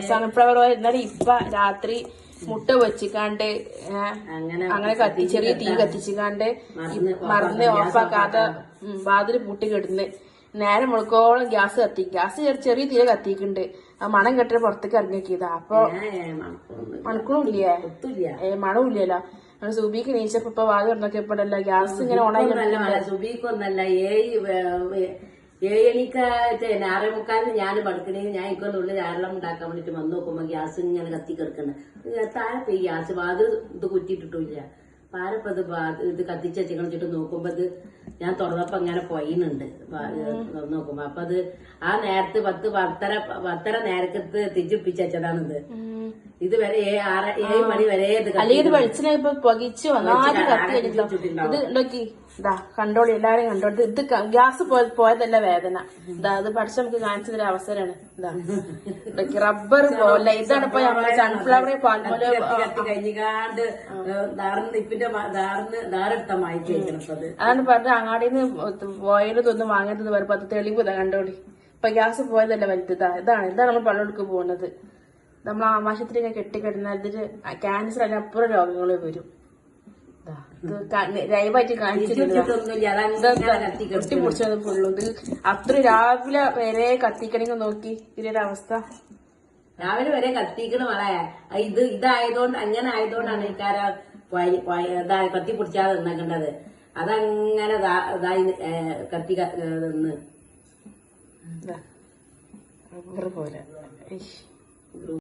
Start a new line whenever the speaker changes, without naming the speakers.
Sunflower oil. എന്നാലും ഇപ്പൊ രാത്രി മുട്ട വെച്ചിക്കാണ്ട് അങ്ങനെ ചെറിയ തീ കത്തിച്ചിക്കാണ്ട് മറന്ന് ഓഫാക്കാതെ വാതില് പൂട്ടി കിടന്ന് നേരം മുളക്കോളം ഗ്യാസ് ചെറിയ തീരെ കത്തിക്കുന്നുണ്ട്. ആ മണം കെട്ടിട്ട് പുറത്തേക്ക് ഇറങ്ങിക്കിയതാ. അപ്പൊ മണക്കണില്ലേ? മണമില്ലല്ലോ. സുബിക്ക് നീച്ചപ്പോ ഇപ്പൊ വാതിൽ തുറന്നോക്കിയപ്പോഴല്ല ഗ്യാസ് ഇങ്ങനെ ഓണായി.
സുബിക്കൊന്നല്ല 7 6:45 ഞാൻ പടുക്കണേ. ഞാൻ ഇക്കൊന്നുള്ളിൽ ആരെല്ലാം ഉണ്ടാക്കാൻ വേണ്ടിട്ട് വന്ന് നോക്കുമ്പോ ഗ്യാസ് ഇങ്ങനെ കത്തി കിടക്കണ. താഴെ ഗ്യാസ് വാതിൽ ഇത് കുറ്റിട്ടിട്ടില്ല. പാരപ്പത് ഇത് കത്തിച്ച് വെച്ചിട്ട് നോക്കുമ്പോ ഇത് ഞാൻ തുറന്നപ്പോ അങ്ങനെ പൊയ്യുന്നുണ്ട്. നോക്കുമ്പോ അപ്പൊ അത് ആ നേരത്ത് 10 നേരത്ത് തിരിച്ചിപ്പിച്ച് വെച്ചതാണിത്. ഇത് വരെ 7 മണി വരെ ഇത്
വെളിച്ചെണ്ണ ഇപ്പൊ പുകച്ച് വന്നാലും കത്തി കഴിഞ്ഞിട്ടുണ്ടോ? ഇത് നോക്കി ഇതാ കണ്ടോളി, എല്ലാരും കണ്ടോളി. ഇത് ഗ്യാസ് പോയതല്ല വേദന. ഇതാ അത് പഠിച്ച് നമുക്ക് കാണിച്ചു തരാൻ അവസരമാണ്. ഇതാ റബ്ബർ പോലെ ഇതാണ് ഇപ്പൊ നമ്മളെ സൺഫ്ലവർ പാൽമൂല
കഴിഞ്ഞാണ്ട്
അതാണ് പറഞ്ഞത്. അങ്ങാടിന്ന് ഓയില് തൊന്നും വാങ്ങരുതെന്ന് പറയുമ്പോ അത് തെളിവ് ഇതാ കണ്ടോളി. ഇപ്പൊ ഗ്യാസ് പോയതല്ല വലുതാ. ഇതാണ് നമ്മൾ പള്ളിക്ക് പോകുന്നത്. നമ്മൾ ആമാശത്തിലേക്ക് കെട്ടിക്കിടന്നാൽ ഇതിന് ക്യാൻസർ അതിനപ്പുറം രോഗങ്ങൾ വരും. ലൈവായിട്ട് കാണിച്ചിട്ടില്ല. പൊട്ടിപ്പൊടിച്ചത് ഫുള്ളും ഇത് അത്ര രാവിലെ വരെ കത്തിക്കണമെങ്കിൽ നോക്കി ഇതിന്റെ അവസ്ഥ.
രാവിലെ വരെ കത്തിക്കണ വളയാ. ഇതായതുകൊണ്ട് അങ്ങനെ ആയതുകൊണ്ടാണ് ഇക്കാര കത്തിപ്പിടിച്ചാതെ നിന്നേക്കേണ്ടത്. അതങ്ങനെ കത്തി നിന്ന്
പോലെ